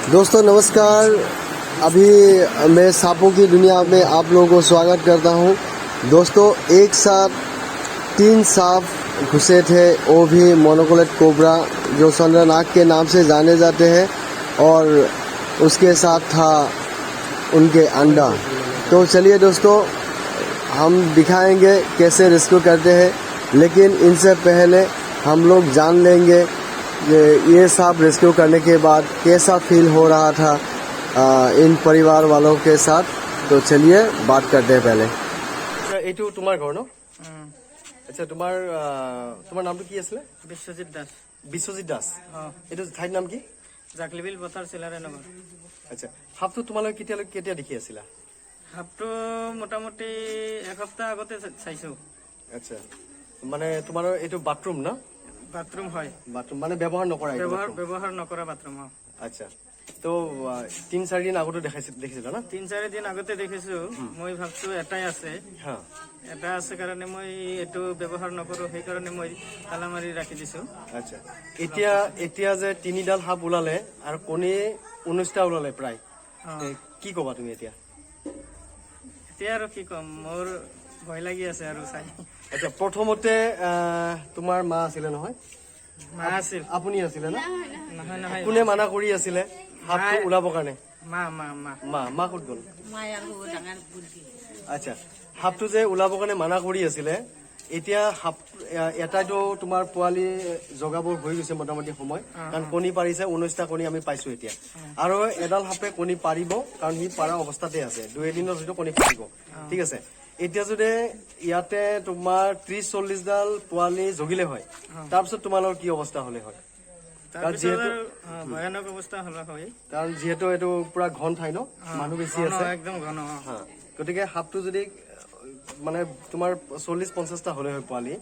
दोस्तों नमस्कार। अभी मैं सांपों की दुनिया में आप लोगों को स्वागत करता हूं। दोस्तों एक साथ 3 सांप घुसे थे, वो भी मोनोकोलेट कोबरा जो चंद्रनाग के नाम से जाने जाते हैं, और उसके साथ था उनके अंडा। तो चलिए दोस्तों हम दिखाएंगे कैसे रेस्क्यू करते हैं, लेकिन इनसे पहले हम लोग जान लेंगे ये सांप रेस्क्यू करने के बाद कैसा फील हो रहा था इन परिवार वालों के साथ। तो चलिए बात करते हैं पहले। এইটো তোমাৰ ঘৰ ন? আচ্ছা, তোমাৰ নামটো কি আছিলে? বিশ্বজিৎ দাস। বিশ্বজিৎ দাস। এইটো ঠাইৰ নাম কি? জাকলিবিল পথাৰ চিলাৰে নগৰ। আচ্ছা, সাপটো তোমালোকে কেতিয়া দেখি আছিলা? সাপটো মোটামুটি এসপ্তাহ আগতে চাইছো। আচ্ছা, মানে তোমাৰ এইটো বাথৰুম ন? বাথৰুম হয়। বাথৰুম মানে ব্যৱহাৰ নকৰা? ব্যৱহাৰ নকৰা বাথৰুম। আচ্ছা, তো 3-4 দিন আগতে দেখিছিলা না? 3-4 দিন আগতে দেখিছো। মই ভাবছো এটাই আছে, এটা আছে কাৰণে মই এইটো ব্যৱহাৰ নকৰো, সেইকাৰণে মই তালা মাৰি ৰাখি দিছো। আচ্ছা, এতিয়া যে 3ডাল সাপ ওলালে আৰু কণী 19টা ওলালে প্ৰায়, কি কবা তুমি এতিয়া? এতিয়া আৰু কি কম, মোৰ ভয় লাগি আছে আৰু চাই। আচ্ছা, প্ৰথমতে তোমাৰ মা আছিলে নহয়? মা আছিল। আপুনি আছিলে না? নহয় নহয়, কোনে মানা কৰি আছিলে সাপটো ওলাবৰ কাৰণে? মা মা মা মা ক'ত গ'ল? আচ্ছা, সাপটো যে ওলাবৰ কাৰণে মানা কৰি আছিলে, এতিয়া সাপ এটাইতো তোমাৰ পোৱালি জগাব হৈ গৈছে মোটামুটি সময়, কাৰণ কণী পাৰিছে 19টা কণী আমি পাইছো এতিয়া, আৰু এডাল সাপে কণী পাৰিব কাৰণ সি পাৰা অৱস্থাতে আছে, 2-এদিনৰ ভিতৰত কণী পাৰিব। ঠিক আছে, এতিয়া যদি ইয়াতে তোমাৰ 30-40ডাল পোৱালি জগিলে হয়, তাৰপিছত তোমালোকৰ কি অৱস্থা হলে হয়? ভয়ানক অৱস্থা হলে হয়, কাৰণ যিহেতু এইটো পুৰা ঘন ঠাই ন, মানুহ বেছি আছে, একদম ঘন। গতিকে সাপটো যদি মানে তোমাৰ 40-50টা হলে হয় পোৱালি,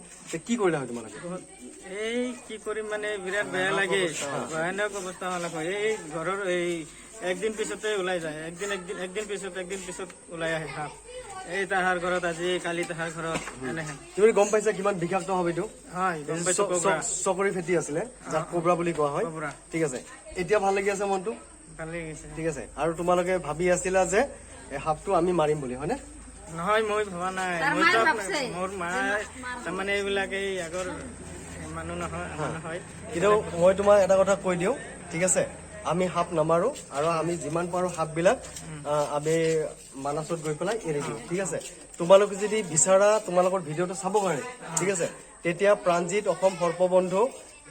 কি কৰিলা হয় তোমালোকে? এই কি কৰিম মানে বিৰাট বেয়া লাগে, ভয়ানক অৱস্থা হলে হয়। এই ঘৰৰ এই একদিন পিছতে ওলাই যায়, একদিন পিছত ওলাই আহে সাপ। এই তাহাৰ ঘৰত আজি, কালি তাহাৰ ঘৰত এনেহে। তুমি গম পাইছা কিমান বিষাক্ত হবে এইটো? হয়, গম পাইছো। চকৰি ফেটি আছিলে, যাক কোবৰা বুলি কোৱা হয়। ঠিক আছে, এতিয়া ভাল লাগি আছে মনটো? ভাল লাগি আছে। ঠিক আছে, আৰু তোমালোকে ভাবি আছিলা যে এই সাপটো আমি মাৰিম বুলি, হয়নে? নহয়, মই ভবা নাই। মোৰ মায়ে তাৰমানে এইবিলাক এই আগৰ মানুহ নহয়। কিন্তু মই তোমাক এটা কথা কৈ দিওঁ, ঠিক আছে, আমি সাপ নামাৰো, আৰু আমি যিমান পাৰো সাপবিলাক আমি মানাছত গৈ পেলাই এৰি দিওঁ। ঠিক আছে, তোমালোকে যদি বিচাৰা তোমালোকৰ ভিডিঅ'টো চাব কাৰণে, ঠিক আছে, তেতিয়া প্ৰাণজিৎ অসম সৰ্পবন্ধু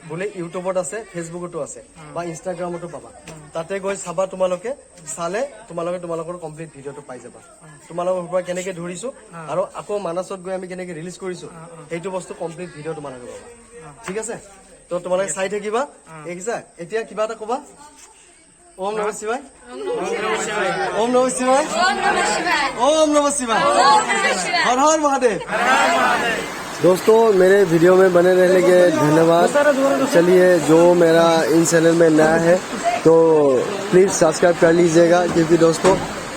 বুলি ইউটিউবত আছে, ফেচবুকতো আছে, বা ইনষ্টাগ্ৰামতো পাবা। তাতে গৈ চাবা, তোমালোকে চালে তোমালোকৰ কমপ্লিট ভিডিঅ'টো পাই যাবা। তোমালোকৰ পৰা কেনেকে ধৰিছো আৰু আকৌ মানাছত গৈ আমি কেনেকে ৰিলিজ কৰিছো, সেইটো বস্তু কমপ্লিট ভিডিঅ' তোমালোকে পাবা। ঠিক আছে, তো তোমালোকে চাই থাকিবা। এতিয়া কিবা এটা কবা? ओम नमः शिवाय। ओम नमः शिवाय। ओम नमः शिवाय। हर हर महादेव। दोस्तों मेरे वीडियो में बने रहने के धन्यवाद। चलिए, जो मेरा इन चैनल में नया है तो प्लीज सब्सक्राइब कर लीजिएगा, क्योंकि दोस्तों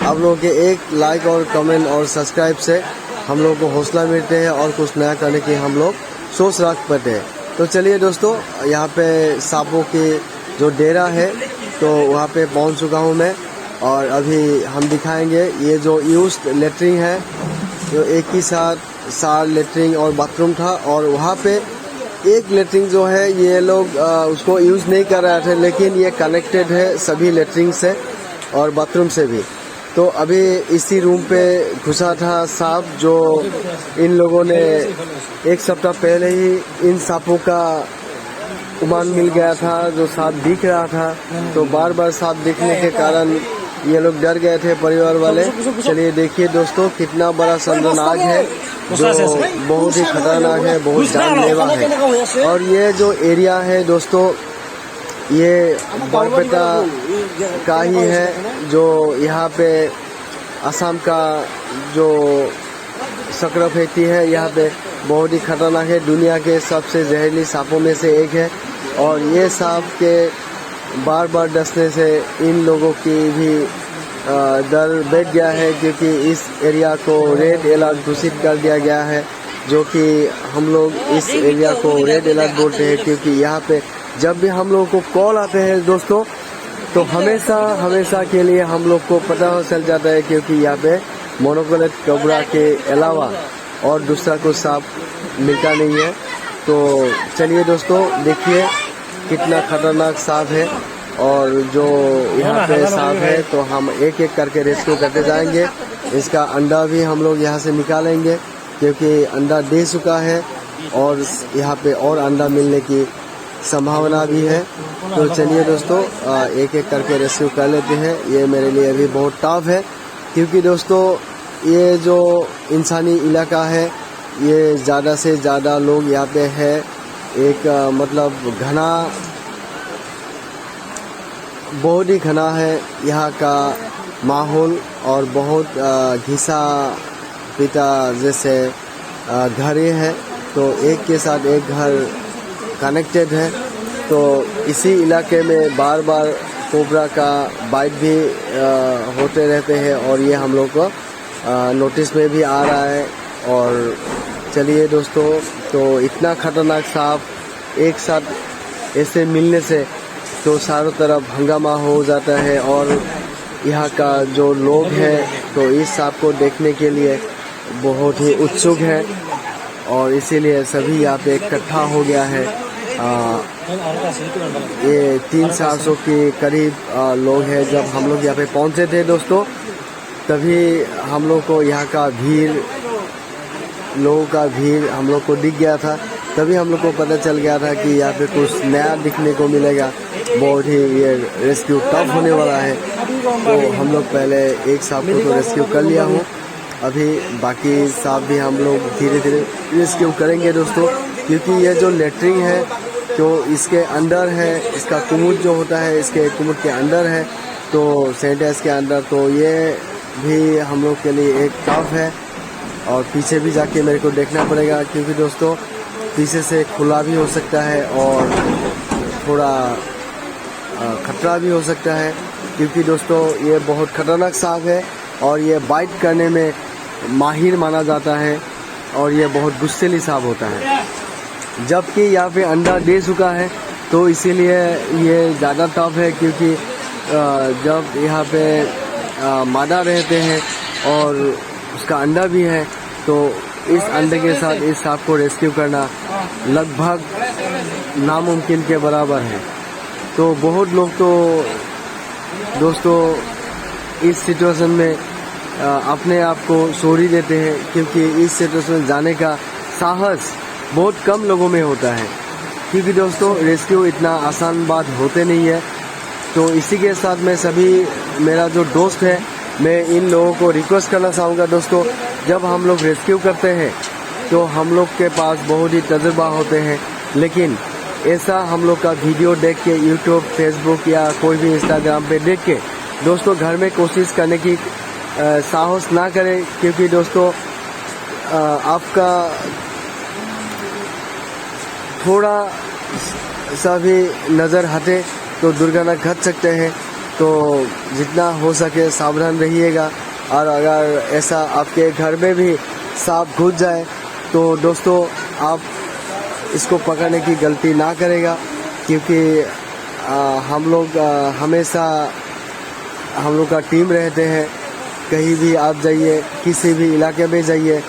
आप लोगों के एक लाइक और कमेंट और सब्सक्राइब से हम लोग को हौसला मिलते हैं और कुछ नया करने की हम लोग सोच रख पाते हैं। तो चलिए दोस्तों, यहाँ पे सांपों की जो डेरा है तो वहाँ पे पहुँच चुका हूँ मैं, और अभी हम दिखाएंगे ये जो यूज्ड लेटरिन है, जो एक ही साथ 4 लेटरिन और बाथरूम था, और वहाँ पे एक लेटरिन जो है ये लोग उसको यूज़ नहीं कर रहे थे, लेकिन ये कनेक्टेड है सभी लेटरिन से और बाथरूम से भी। तो अभी इसी रूम पे घुसा था सांप, जो इन लोगों ने 1 सप्ताह पहले ही इन सांपों का उमान मिल गया था, जो सांप दिख रहा था, तो बार बार सांप दिखने के कारण ये लोग डर गए थे परिवार वाले। चलिए देखिए दोस्तों, कितना बड़ा चंद्रनाग है, जो बहुत ही खतरनाक है, बहुत जानलेवा है। और ये जो एरिया है दोस्तों, ये बरपेटा का ही है, जो यहाँ पे असम का जो सक्राफेटी है, यहाँ पे बहुत ही खतरनाक है, दुनिया के सबसे जहरीली सांपों में से एक है। और ये सांप के बार बार डसने से इन लोगों की भी डर बैठ गया है, क्योंकि इस एरिया को रेड अलर्ट घोषित कर दिया गया है, जो कि हम लोग इस एरिया को रेड अलर्ट बोलते हैं, क्योंकि यहाँ पे जब भी हम लोगों को कॉल आते हैं दोस्तों, तो हमेशा के लिए हम लोग को पता हो चल जाता है, क्योंकि यहाँ पे मोनोकोलेट कोबरा के अलावा और दूसरा कुछ सांप मिलता नहीं है। तो चलिए दोस्तों, देखिए कितना खतरनाक सांप है, और जो यहाँ पे सांप है तो हम एक एक करके रेस्क्यू करते जाएंगे। इसका अंडा भी हम लोग यहाँ से निकालेंगे, क्योंकि अंडा दे चुका है और यहाँ पे और अंडा मिलने की संभावना भी है। तो चलिए दोस्तों, एक एक करके रेस्क्यू कर लेते हैं। ये मेरे लिए अभी बहुत टफ है, क्योंकि दोस्तों ये जो इंसानी इलाका है, ये ज़्यादा से ज़्यादा लोग यहाँ पे है। एक मतलब घना, बहुत ही घना है यहाँ का माहौल, और बहुत घिसा पिटा जैसे घरें हैं, तो एक के साथ एक घर कनेक्टेड है। तो इसी इलाके में बार बार कोबरा का बाइट भी होते रहते हैं, और ये हम लोग को नोटिस में भी आ रहा है। और चलिए दोस्तों, तो इतना खतरनाक सांप एक साथ ऐसे मिलने से तो चारों तरफ हंगामा हो जाता है, और यहाँ का जो लोग हैं तो इस सांप को देखने के लिए बहुत ही उत्सुक है, और इसीलिए सभी यहाँ पे इकट्ठा हो गया है। ये 300-400 के करीब लोग हैं। जब हम लोग यहाँ पे पहुँचे थे दोस्तों, तभी हम लोग को यहाँ का लोगों का भीड़ हम लोग को दिख गया था। तभी हम लोग को पता चल गया था कि यहाँ पे कुछ नया दिखने को मिलेगा। बहुत ही ये रेस्क्यू टफ होने वाला है। तो हम लोग पहले एक सांप को तो रेस्क्यू कर लिया हूँ, अभी बाकी सांप भी हम लोग धीरे धीरे रेस्क्यू करेंगे दोस्तों, क्योंकि ये जो लेटरिन है तो इसके अंदर है, इसका कुमुद जो होता है इसके कुमुद के अंदर है, तो सेंटेंस के अंदर। तो ये भी हम लोग के लिए एक टफ है, और पीछे भी जाके मेरे को देखना पड़ेगा, क्योंकि दोस्तों पीछे से खुला भी हो सकता है और थोड़ा खतरा भी हो सकता है, क्योंकि दोस्तों ये बहुत खतरनाक सांप है, और ये बाइट करने में माहिर माना जाता है, और ये बहुत गुस्सेली सांप होता है। जबकि यहाँ पे अंडा दे चुका है, तो इसीलिए ये ज़्यादा टफ है, क्योंकि जब यहाँ पे मादा रहते हैं और उसका अंडा भी है, तो इस अंडे के साथ इस सांप को रेस्क्यू करना लगभग नामुमकिन के बराबर है। तो बहुत लोग तो दोस्तों इस सिचुएशन में अपने आप को छोड़ देते हैं, क्योंकि इस सिचुएशन में जाने का साहस बहुत कम लोगों में होता है, क्योंकि दोस्तों रेस्क्यू इतना आसान बात होते नहीं है। तो इसी के साथ मैं सभी मेरा जो दोस्त है, मैं इन लोगों को रिक्वेस्ट करना चाहूँगा दोस्तों, जब हम लोग रेस्क्यू करते हैं तो हम लोग के पास बहुत ही तजुर्बा होते हैं, लेकिन ऐसा हम लोग का वीडियो देख के यूट्यूब, फेसबुक या कोई भी इंस्टाग्राम पे देख के दोस्तों घर में कोशिश करने की साहस ना करें, क्योंकि दोस्तों आपका थोड़ा सा भी नज़र हटे तो दुर्घटना घट सकते हैं। तो जितना हो सके सावधान रहिएगा, और अगर ऐसा आपके घर में भी सांप घुस जाए तो दोस्तों आप इसको पकड़ने की गलती ना करेगा, क्योंकि हम लोग हमेशा हम लोग का टीम रहते हैं। कहीं भी आप जाइए, किसी भी इलाके में जाइए,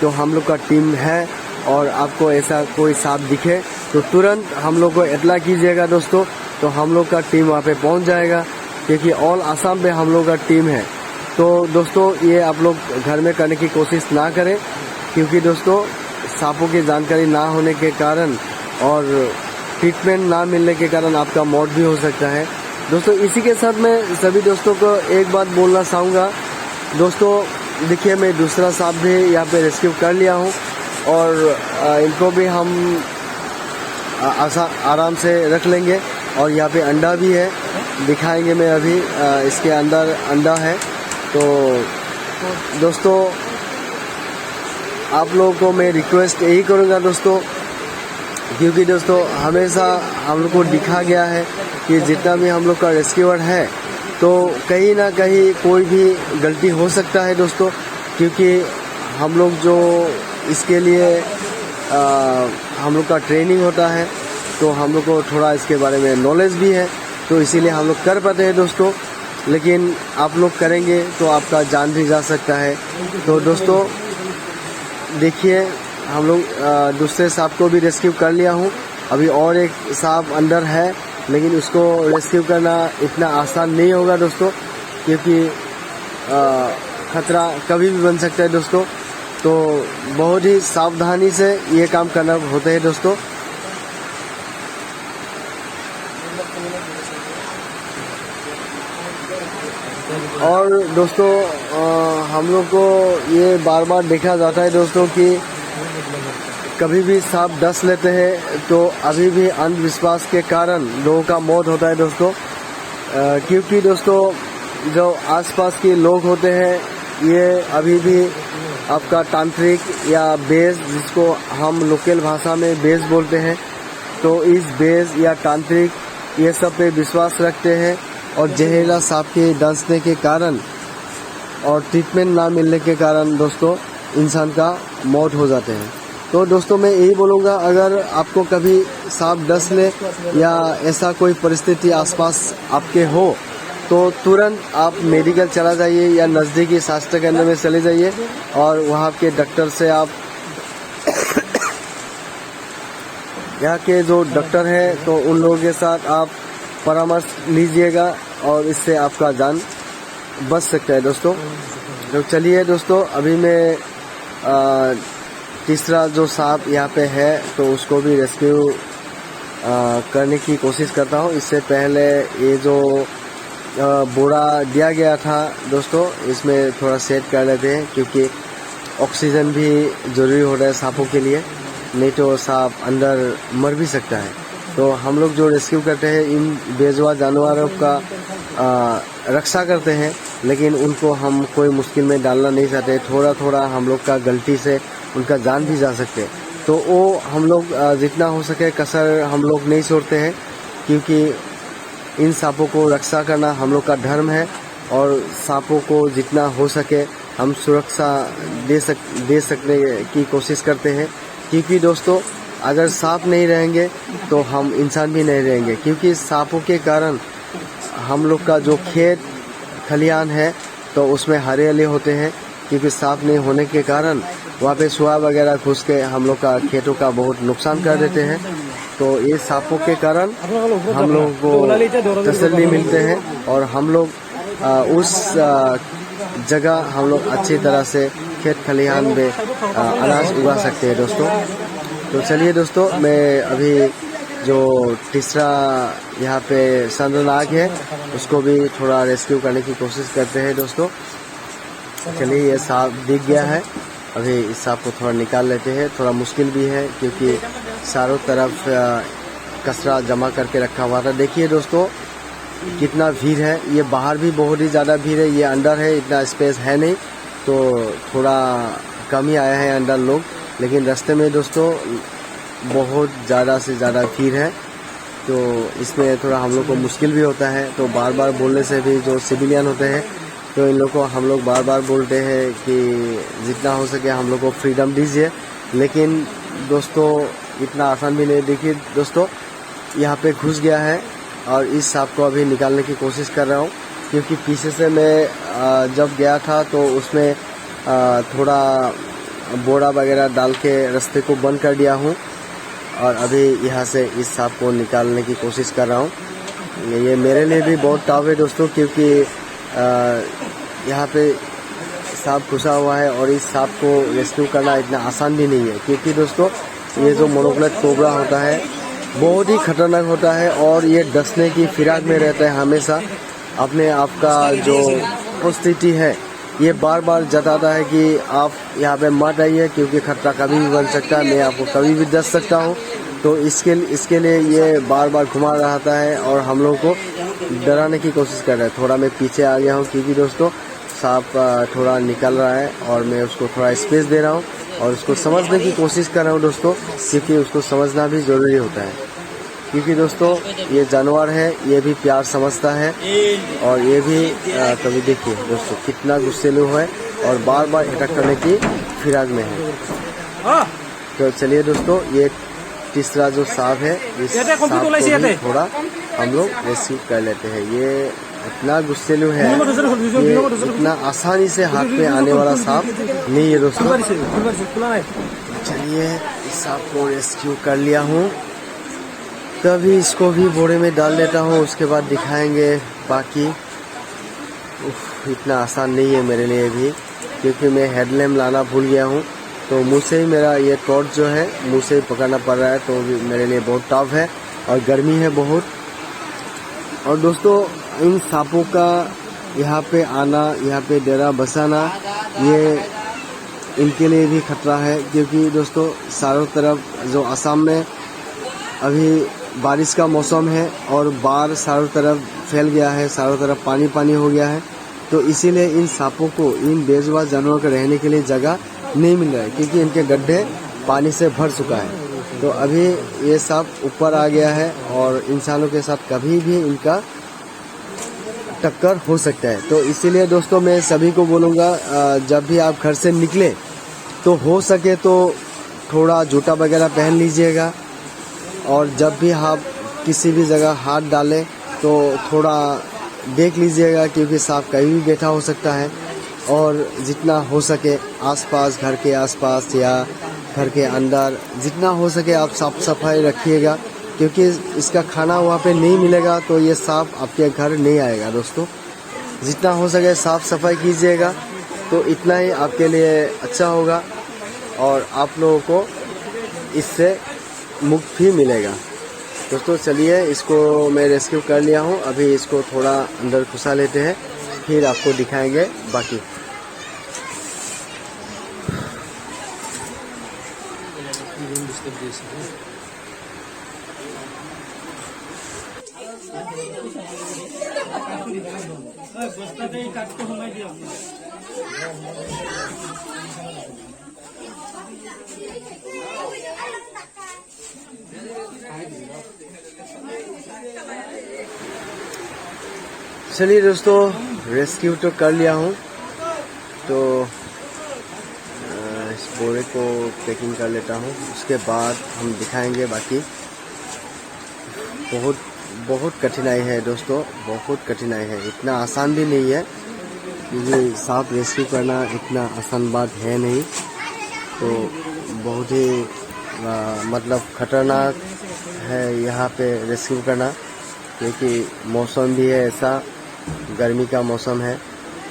तो हम लोग का टीम है, और आपको ऐसा कोई सांप दिखे तो तुरंत हम लोग को इतला कीजिएगा दोस्तों, तो हम लोग का टीम वहाँ पे पहुँच जाएगा, क्योंकि ऑल आसाम पे हम लोग का टीम है। तो दोस्तों ये आप लोग घर में करने की कोशिश ना करें, क्योंकि दोस्तों सांपों की जानकारी ना होने के कारण और ट्रीटमेंट ना मिलने के कारण आपका मौत भी हो सकता है दोस्तों। इसी के साथ मैं सभी दोस्तों को एक बात बोलना चाहूँगा दोस्तों, देखिए मैं दूसरा सांप भी यहाँ पे रेस्क्यू कर लिया हूँ, और इनको भी हम आराम से रख लेंगे, और यहाँ पे अंडा भी है, दिखाएंगे मैं अभी। इसके अंदर अंडा है। तो दोस्तों आप लोगों को मैं रिक्वेस्ट यही करूँगा दोस्तों, क्योंकि दोस्तों हमेशा हम लोग को दिखा गया है कि जितना भी हम लोग का रेस्क्यूअर है, तो कहीं ना कहीं कोई भी गलती हो सकता है दोस्तों, क्योंकि हम लोग जो इसके लिए हम लोग का ट्रेनिंग होता है, तो हम लोग को थोड़ा इसके बारे में नॉलेज भी है। तो इसीलिए हम लोग कर पाते हैं दोस्तों, लेकिन आप लोग करेंगे तो आपका जान भी जा सकता है। तो दोस्तों देखिए, हम लोग दूसरे सांप को भी रेस्क्यू कर लिया हूँ। अभी और एक सांप अंदर है, लेकिन उसको रेस्क्यू करना इतना आसान नहीं होगा दोस्तों, क्योंकि खतरा कभी भी बन सकता है दोस्तों। तो बहुत ही सावधानी से ये काम करना होता है दोस्तों। और दोस्तों हम लोग को ये बार बार देखा जाता है दोस्तों कि कभी भी सांप डस लेते हैं तो अभी भी अंधविश्वास के कारण लोगों का मौत होता है दोस्तों। क्योंकि दोस्तों जो आसपास के लोग होते हैं, ये अभी भी आपका तांत्रिक या बेज, जिसको हम लोकल भाषा में बेज बोलते हैं, तो इस बेज या तांत्रिक ये सब पे विश्वास रखते हैं। और जहरीला सांप के डसने के कारण और ट्रीटमेंट ना मिलने के कारण दोस्तों इंसान का मौत हो जाते हैं। तो दोस्तों मैं यही बोलूँगा, अगर आपको कभी सांप डस ले या ऐसा कोई परिस्थिति आसपास आपके हो, तो तुरंत आप मेडिकल चला जाइए या नज़दीकी स्वास्थ्य केंद्र में चले जाइए और वहाँ के डॉक्टर से आप यहाँ के जो डॉक्टर हैं तो उन लोगों के साथ आप परामर्श लीजिएगा और इससे आपका जान बच सकता है दोस्तों। तो चलिए दोस्तों, अभी मैं तीसरा जो सांप यहाँ पे है तो उसको भी रेस्क्यू करने की कोशिश करता हूँ। इससे पहले ये जो बोरा दिया गया था दोस्तों, इसमें थोड़ा सेट कर लेते हैं, क्योंकि ऑक्सीजन भी ज़रूरी हो रहा है सांपों के लिए, नहीं तो सांप अंदर मर भी सकता है। तो हम लोग जो रेस्क्यू करते हैं, इन बेजुबान जानवरों का रक्षा करते हैं, लेकिन उनको हम कोई मुश्किल में डालना नहीं चाहते। थोड़ा थोड़ा हम लोग का गलती से उनका जान भी जा सकते, तो वो हम लोग जितना हो सके कसर हम लोग नहीं छोड़ते हैं, क्योंकि इन सांपों को रक्षा करना हम लोग का धर्म है। और सांपों को जितना हो सके हम सुरक्षा दे सकने की कोशिश करते हैं, क्योंकि दोस्तों अगर सांप नहीं रहेंगे तो हम इंसान भी नहीं रहेंगे। क्योंकि सांपों के कारण हम लोग का जो खेत खलिहान है तो उसमें हरियाली होते हैं, क्योंकि सांप नहीं होने के कारण वहाँ पे सुआ वगैरह घुस के हम लोग का खेतों का बहुत नुकसान कर देते हैं। तो ये सांपों के कारण हम लोगों को तसल्ली मिलते हैं और हम लोग उस जगह हम लोग अच्छी तरह से खेत खलिहान में अनाज उगा सकते हैं दोस्तों। तो चलिए दोस्तों, मैं अभी जो तीसरा यहाँ पे सांडनाग है उसको भी थोड़ा रेस्क्यू करने की कोशिश करते हैं दोस्तों। चलिए, ये सांप दिख गया है, अभी इस सांप को थोड़ा निकाल लेते हैं। थोड़ा मुश्किल भी है क्योंकि चारों तरफ कचरा जमा करके रखा हुआ था। देखिए दोस्तों कितना भीड़ है, ये बाहर भी बहुत ही ज़्यादा भीड़ है, ये अंदर है, इतना स्पेस है नहीं, तो थोड़ा कम ही आया है अंदर लोग। लेकिन रास्ते में दोस्तों बहुत ज़्यादा से ज़्यादा भीड़ है, तो इसमें थोड़ा हम लोग को मुश्किल भी होता है। तो बार बार बोलने से भी जो सिविलियन होते हैं तो इन लोग को हम लोग बार बार बोलते हैं कि जितना हो सके हम लोग को फ्रीडम दीजिए, लेकिन दोस्तों इतना आसान भी नहीं। देखिए दोस्तों, यहाँ पे घुस गया है और इस सांप को अभी निकालने की कोशिश कर रहा हूँ, क्योंकि पीछे से मैं जब गया था तो उसमें थोड़ा बोरा वगैरह डाल के रास्ते को बंद कर दिया हूँ और अभी यहाँ से इस सांप को निकालने की कोशिश कर रहा हूँ। ये मेरे लिए भी बहुत टफ है दोस्तों, क्योंकि यहाँ पे सांप घुसा हुआ है और इस सांप को रेस्क्यू करना इतना आसान भी नहीं है, क्योंकि दोस्तों ये जो मोनोक्लेट कोबरा होता है बहुत ही खतरनाक होता है और ये डसने की फिराक में रहता है हमेशा। अपने आप का जो उपस्थिति है ये बार बार जताता है कि आप यहाँ पे मत आइए, क्योंकि खतरा कभी भी बन सकता है, मैं आपको कभी भी डस सकता हूँ। तो इसके लिए ये बार बार घुमा रहता है और हम लोगों को डराने की कोशिश कर रहा है। थोड़ा मैं पीछे आ गया हूँ, क्योंकि दोस्तों सांप थोड़ा निकल रहा है और मैं उसको थोड़ा स्पेस दे रहा हूँ और उसको समझने की कोशिश कर रहा हूँ दोस्तों, क्योंकि उसको समझना भी ज़रूरी होता है। क्योंकि दोस्तों ये जानवर है, ये भी प्यार समझता है और ये भी कभी देखिए दोस्तों कितना गुस्सेलू है और बार बार अटैक करने की फिराक में है। तो चलिए दोस्तों, ये तीसरा जो सांप है, इस सांप को भी थोड़ा हम लोग रेस्क्यू कर लेते हैं। ये इतना गुस्सेलू है, ये इतना आसानी से हाथ में आने वाला सांप नहीं है दोस्तों। चलिए इस सांप को रेस्क्यू कर लिया हूँ, तभी इसको भी बोरे में डाल लेता हूँ, उसके बाद दिखाएंगे बाकी। इतना आसान नहीं है मेरे लिए भी, क्योंकि मैं हेडलैम्प लाना भूल गया हूँ, तो मुँह से ही मेरा ये टॉर्च जो है मुँह से ही पकड़ना पड़ रहा है, तो मेरे लिए बहुत टफ है और गर्मी है बहुत। और दोस्तों इन सांपों का यहाँ पे आना, यहाँ पे डेरा बसाना, ये इनके लिए भी खतरा है, क्योंकि दोस्तों चारों तरफ जो असम में अभी बारिश का मौसम है और बाढ़ चारों तरफ फैल गया है, चारों तरफ पानी पानी हो गया है, तो इसीलिए इन सांपों को, इन बेजुबान जानवरों को रहने के लिए जगह नहीं मिल रहा है, क्योंकि इनके गड्ढे पानी से भर चुका है। तो अभी ये सांप ऊपर आ गया है और इंसानों के साथ कभी भी इनका टक्कर हो सकता है। तो इसीलिए दोस्तों मैं सभी को बोलूँगा, जब भी आप घर से निकले तो हो सके तो थोड़ा जूता वगैरह पहन लीजिएगा, और जब भी आप किसी भी जगह हाथ डालें तो थोड़ा देख लीजिएगा, क्योंकि सांप कहीं भी बैठा हो सकता है। और जितना हो सके आसपास, घर के आसपास या घर के अंदर जितना हो सके आप साफ सफाई रखिएगा, क्योंकि इसका खाना वहाँ पे नहीं मिलेगा तो ये सांप आपके घर नहीं आएगा। दोस्तों जितना हो सके साफ सफाई कीजिएगा, तो इतना ही आपके लिए अच्छा होगा और आप लोगों को इससे मुक्त भी मिलेगा। दोस्तों चलिए इसको मैं रेस्क्यू कर लिया हूँ, अभी इसको थोड़ा अंदर घुसा लेते हैं, फिर आपको दिखाएंगे बाकी। चलिए दोस्तों रेस्क्यू तो कर लिया हूँ, तो इस बोरे को पैकिंग कर लेता हूँ, उसके बाद हम दिखाएंगे बाकी। बहुत कठिनाई है दोस्तों, बहुत कठिनाई है, इतना आसान भी नहीं है, क्योंकि सांप रेस्क्यू करना इतना आसान बात है नहीं, तो बहुत ही मतलब खतरनाक है यहाँ पे रेस्क्यू करना, क्योंकि मौसम भी है ऐसा, गर्मी का मौसम है।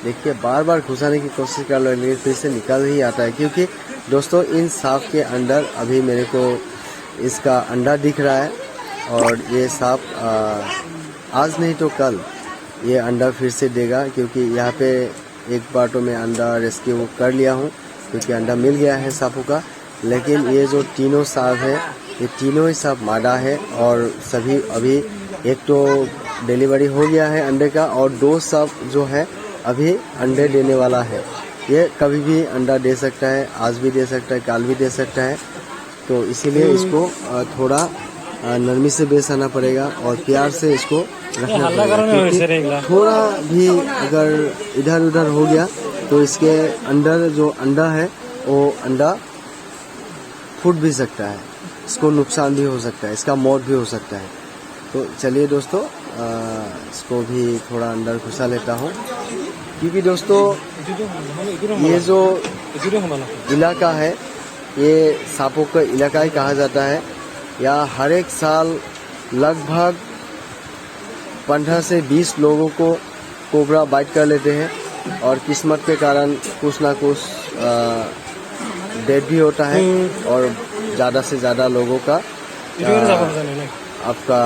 देखिए बार बार घुसाने की कोशिश कर लो, लेकिन फिर से निकल ही आता है, क्योंकि दोस्तों इन सांप के अंदर अभी मेरे को इसका अंडा दिख रहा है, और ये सांप आज नहीं तो कल ये अंडा फिर से देगा, क्योंकि यहाँ पे एक बार तो मैं अंडा रेस्क्यू कर लिया हूँ, क्योंकि अंडा मिल गया है सांपों का। लेकिन ये जो तीनों सांप है, ये तीनों ही सांप मादा है, और सभी अभी एक तो डिलीवरी हो गया है अंडे का, और 2 सांप जो है अभी अंडे देने वाला है। ये कभी भी अंडा दे सकता है, आज भी दे सकता है, कल भी दे सकता है, तो इसीलिए इसको थोड़ा नरमी से पेश आना पड़ेगा और प्यार से इसको रखना पड़ेगा। थोड़ा भी अगर इधर उधर हो गया तो इसके अंदर जो अंडा है वो अंडा फूट भी सकता है, इसको नुकसान भी हो सकता है, इसका मौत भी हो सकता है। तो चलिए दोस्तों इसको भी थोड़ा अंदर घुसा लेता हूँ, क्योंकि दोस्तों ये जो इलाका है ये सांपों का इलाका ही कहा जाता है। यहाँ हर एक साल लगभग 15 से 20 लोगों को कोबरा बाइट कर लेते हैं, और किस्मत के कारण कुछ ना कुछ डेथ भी होता है, और ज़्यादा से ज़्यादा लोगों का आपका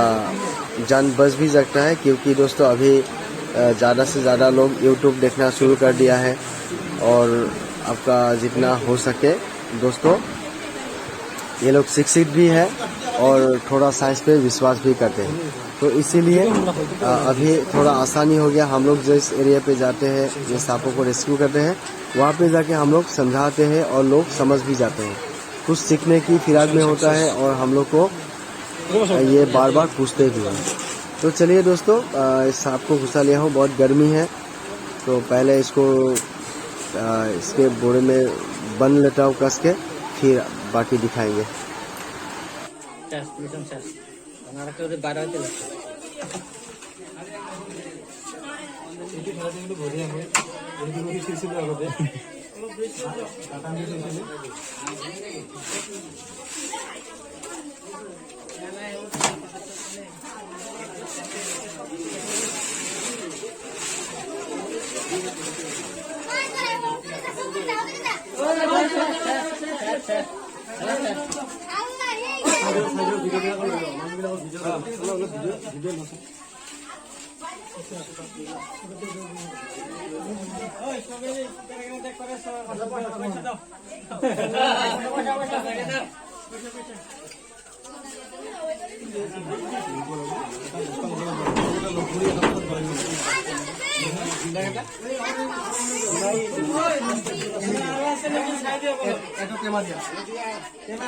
जान बच भी सकता है, क्योंकि दोस्तों अभी ज़्यादा से ज़्यादा लोग यूट्यूब देखना शुरू कर दिया है, और आपका जितना हो सके दोस्तों ये लोग शिक्षित भी है और थोड़ा साइंस पे विश्वास भी करते हैं, तो इसीलिए अभी थोड़ा आसानी हो गया। हम लोग जिस एरिया पे जाते हैं, ये सांपों को रेस्क्यू करते हैं, वहाँ पे जाके हम लोग समझाते हैं और लोग समझ भी जाते हैं, कुछ सीखने की फिराक में होता है, और हम लोग को ये बार बार पूछते भी हैं। तो चलिए दोस्तों इस सांप को घुसा लिया हूँ, बहुत गर्मी है, तो पहले इसको इसके बोरे में बंद लेता हूँ कस के, फिर बाकी दिखाएंगे।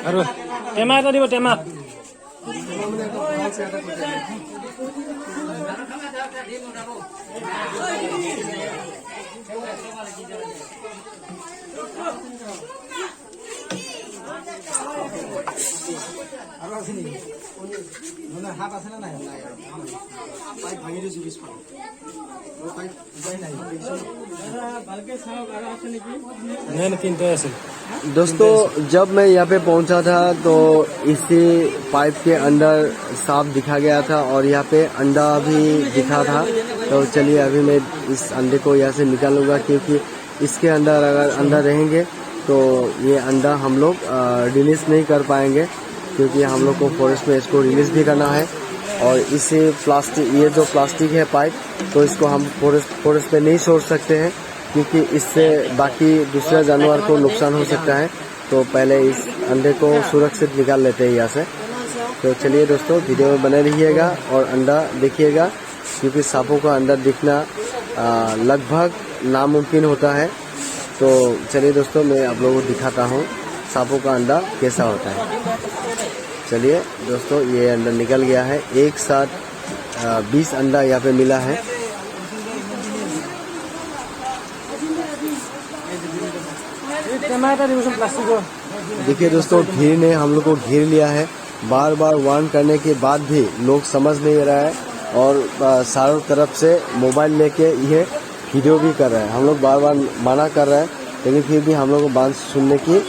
আৰু টেমা এটা দিব টেমা दोस्तों जब मैं यहाँ पे पहुँचा था तो इसी पाइप के अंदर सांप दिखा गया था और यहाँ पे अंडा भी दिखा था। तो चलिए अभी मैं इस अंडे को यहाँ से निकालूंगा, क्योंकि इसके अंदर अगर अंडा रहेंगे तो ये अंडा हम लोग रिलीज नहीं कर पाएंगे, क्योंकि हम लोग को फॉरेस्ट में इसको रिलीज भी करना है। और इसे प्लास्टिक, ये जो प्लास्टिक है पाइप, तो इसको हम फॉरेस्ट में नहीं छोड़ सकते हैं, क्योंकि इससे बाकी दूसरे जानवर को नुकसान हो सकता है। तो पहले इस अंडे को सुरक्षित निकाल लेते हैं यहाँ से। तो चलिए दोस्तों वीडियो में बने रहिएगा और अंडा देखिएगा, क्योंकि सांपों का अंडा दिखना लगभग नामुमकिन होता है। तो चलिए दोस्तों मैं आप लोगों को दिखाता हूँ सांपों का अंडा कैसा होता है। चलिए दोस्तों ये अंडा निकल गया है, एक साथ 20 अंडा यहाँ पे मिला है। देखिए दोस्तों भीड़ ने हम लोग को घेर लिया है, बार बार वार्न करने के बाद भी लोग समझ नहीं रहा है और चारों तरफ से मोबाइल लेके ये वीडियो भी कर रहा है। हम लोग बार बार मना कर रहे हैं, लेकिन फिर भी हम लोग को बात सुनने की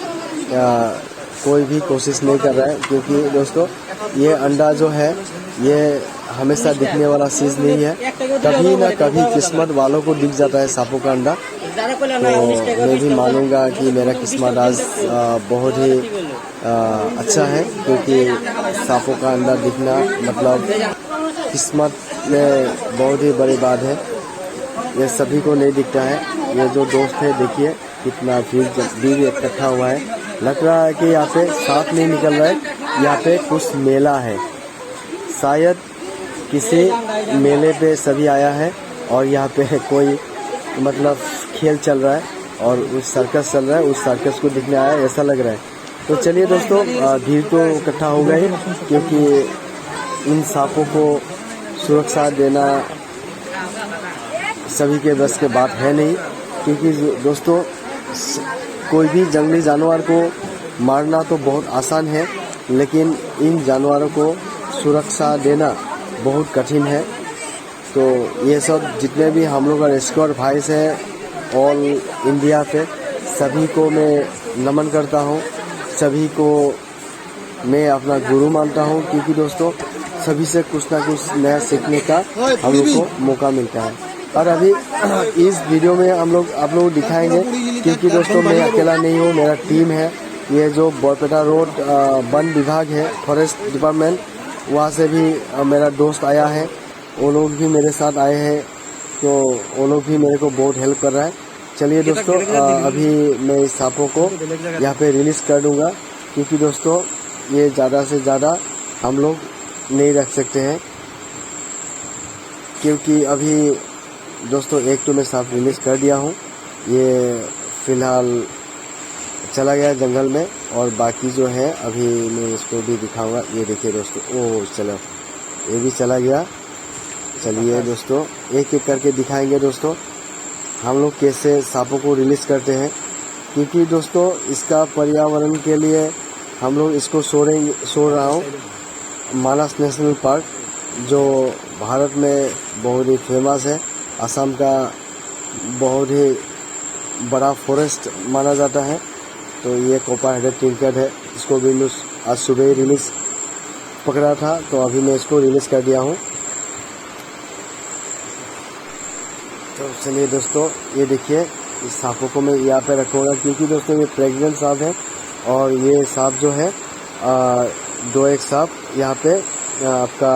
कोई भी कोशिश नहीं कर रहा है, क्योंकि दोस्तों ये अंडा जो है ये हमेशा दिखने वाला चीज नहीं है, कभी ना कभी किस्मत वालों को दिख जाता है सांपों का अंडा। तो मैं भी मानूंगा कि मेरा किस्मत आज बहुत ही अच्छा है, क्योंकि सांपों का अंडा दिखना मतलब किस्मत में बहुत ही बड़ी बात है। ये सभी को नहीं दिखता है। ये जो दोस्त है देखिए कितना भीड़ इकट्ठा हुआ है, लग रहा है कि यहाँ पे सांप नहीं निकल रहा है, यहाँ पे कुछ मेला है, शायद किसी मेले पे सभी आया है और यहाँ पे कोई मतलब खेल चल रहा है और उस सर्कस चल रहा है, उस सर्कस को देखने आया है ऐसा लग रहा है। तो चलिए दोस्तों भीड़ तो इकट्ठा हो गई, क्योंकि इन सांपों को सुरक्षा देना सभी के बस के बात है नहीं, क्योंकि दोस्तों कोई भी जंगली जानवर को मारना तो बहुत आसान है, लेकिन इन जानवरों को सुरक्षा देना बहुत कठिन है। तो ये सब जितने भी हम लोग का रेस्क्यूअर भाई हैं ऑल इंडिया पे, सभी को मैं नमन करता हूँ, सभी को मैं अपना गुरु मानता हूँ, क्योंकि दोस्तों सभी से कुछ ना कुछ नया सीखने का हम लोग को मौका मिलता है। और अभी इस वीडियो में हम लोग आप लोग दिखाएंगे, क्योंकि दोस्तों मैं अकेला नहीं हूँ, मेरा टीम है। ये जो बरपेटा रोड वन विभाग है, फॉरेस्ट डिपार्टमेंट, वहाँ से भी मेरा दोस्त आया है, वो लोग भी मेरे साथ आए हैं, तो वो लोग भी मेरे को बहुत हेल्प कर रहा है। चलिए दोस्तों अभी मैं इस सांपों को यहाँ पे रिलीज कर दूंगा, क्योंकि दोस्तों ये ज़्यादा से ज़्यादा हम लोग नहीं रख सकते हैं, क्योंकि अभी दोस्तों एक तो मैं सांप रिलीज कर दिया हूँ, ये फिलहाल चला गया जंगल में, और बाकी जो है अभी मैं इसको भी दिखाऊंगा। ये देखिए दोस्तों, ओह चलो ये भी चला गया। चलिए दोस्तों एक एक करके दिखाएंगे दोस्तों हम लोग कैसे सांपों को रिलीज करते हैं, क्योंकि दोस्तों इसका पर्यावरण के लिए हम लोग इसको छोड़ रहा हूँ मानस नेशनल पार्क। जो भारत में बहुत ही फेमस है। असम का बहुत ही बड़ा फॉरेस्ट माना जाता है। तो ये कॉपर हेडेड टिंकट है, इसको भी मैं आज सुबह ही रिलीज पकड़ा था, तो अभी मैं इसको रिलीज कर दिया हूँ। तो चलिए दोस्तों, ये देखिए इस सांपों को मैं यहाँ पे रखूँगा, क्योंकि दोस्तों ये प्रेग्नेंट सांप है और ये सांप जो है 2 एक सांप यहाँ पे आपका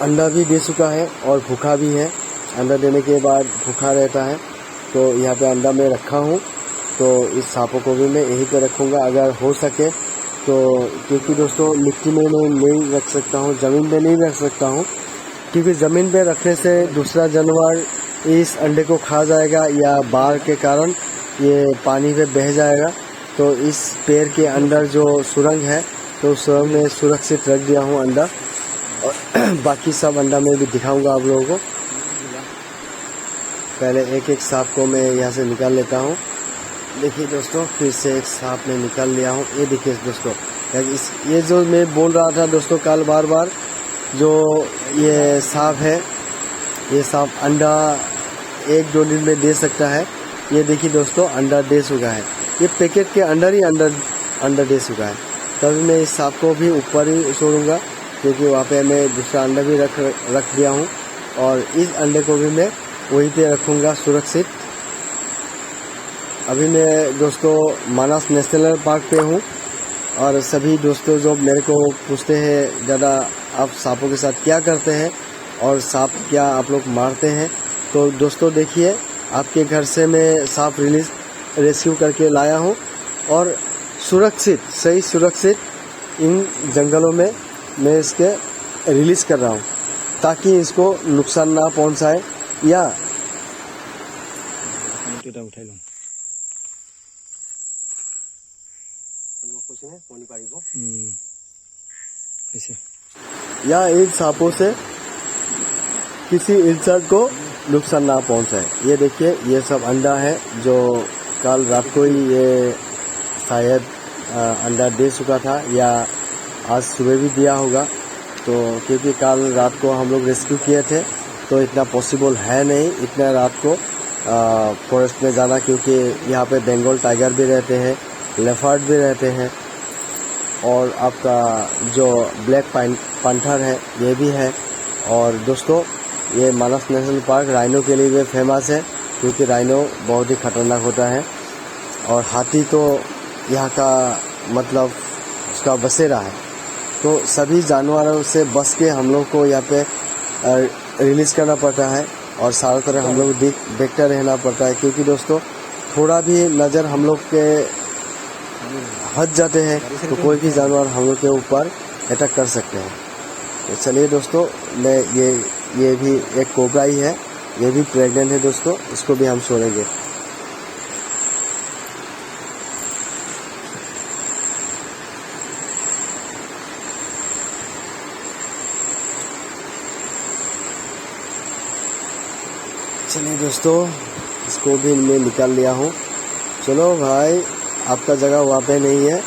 अंडा भी दे चुका है और भूखा भी है। अंडा देने के बाद भूखा रहता है, तो यहाँ पे अंडा मैं रखा हूँ। तो इस सांपों को भी मैं यहीं पे रखूँगा अगर हो सके तो, क्योंकि दोस्तों मिट्टी में मैं नहीं रख सकता हूँ, ज़मीन पे नहीं रख सकता हूँ, क्योंकि ज़मीन पे रखने से दूसरा जानवर इस अंडे को खा जाएगा या बाढ़ के कारण ये पानी पे बह जाएगा। तो इस पेड़ के अंदर जो सुरंग है, तो सुरंग में सुरक्षित रख दिया हूँ अंडा, और बाकी सब अंडा मैं भी दिखाऊंगा आप लोगों को। पहले एक एक सांप को मैं यहाँ से निकाल लेता हूँ। देखिए दोस्तों, फिर से एक सांप में निकाल लिया हूँ। ये देखिए दोस्तों, ये जो मैं बोल रहा था दोस्तों कल बार बार, जो ये सांप है, ये सांप अंडा 1-2 दिन में दे सकता है। ये देखिए दोस्तों, अंडा दे चुका है, ये पैकेट के अंदर ही अंडा दे चुका है। तभी मैं इस सांप को भी ऊपर ही छोड़ूंगा, क्योंकि वहाँ पे मैं दूसरा अंडा भी रख दिया हूँ, और इस अंडे को भी मैं वहीं पे रखूँगा सुरक्षित। अभी मैं दोस्तों मानस नेशनल पार्क पे हूँ, और सभी दोस्तों जो मेरे को पूछते हैं ज़्यादा आप सांपों के साथ क्या करते हैं और सांप क्या आप लोग मारते हैं, तो दोस्तों देखिए, आपके घर से मैं सांप रेस्क्यू करके लाया हूँ, और सही सुरक्षित इन जंगलों में मैं इसके रिलीज़ कर रहा हूँ, ताकि इसको नुकसान ना पहुँचाए या इन सांपों से किसी इंसान को नुकसान ना पहुंचाए। ये देखिए, ये सब अंडा है जो कल रात को ही ये शायद अंडा दे चुका था, या आज सुबह भी दिया होगा। तो क्योंकि कल रात को हम लोग रेस्क्यू किए थे, तो इतना पॉसिबल है नहीं इतना रात को फॉरेस्ट में जाना, क्योंकि यहाँ पे बंगाल टाइगर भी रहते हैं, लेपर्ड भी रहते हैं, और आपका जो ब्लैक पैंथर है ये भी है। और दोस्तों, ये मानस नेशनल पार्क राइनो के लिए भी फेमस है, क्योंकि राइनो बहुत ही खतरनाक होता है, और हाथी तो यहाँ का मतलब उसका बसेरा है। तो सभी जानवरों से बच के हम लोग को यहाँ पे रिलीज़ करना पड़ता है, और सारा तरह हम लोग देखते रहना पड़ता है, क्योंकि दोस्तों थोड़ा भी नज़र हम लोग के हट जाते हैं तो कोई भी जानवर हम लोग के ऊपर अटैक कर सकते हैं। तो चलिए दोस्तों, मैं ये भी एक कोबरा ही है, ये भी प्रेग्नेंट है दोस्तों, इसको भी हम छोड़ेंगे। चलिए दोस्तों, इसको भी मैं निकाल लिया हूँ। चलो भाई, आपका जगह वहाँ पे नहीं है,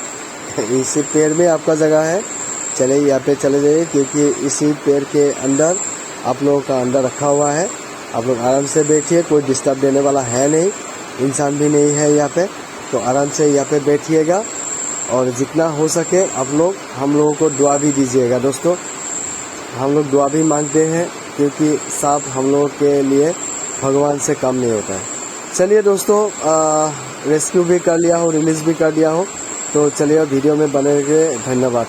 इसी पेड़ में आपका जगह है। चलिए यहाँ पे चले जाइए, क्योंकि इसी पेड़ के अंदर आप लोगों का अंडा रखा हुआ है। आप लोग आराम से बैठिए, कोई डिस्टर्ब देने वाला है नहीं, इंसान भी नहीं है यहाँ पे, तो आराम से यहाँ पे बैठिएगा, और जितना हो सके आप लोग हम लोगों को दुआ भी दीजिएगा। दोस्तों, हम लोग दुआ भी मांगते हैं, क्योंकि सांप हम लोगों के लिए भगवान से कम नहीं होता है। चलिए दोस्तों, रेस्क्यू भी कर लिया हो, रिलीज़ भी कर दिया हो, तो चलिए वीडियो में बने रहिए। धन्यवाद।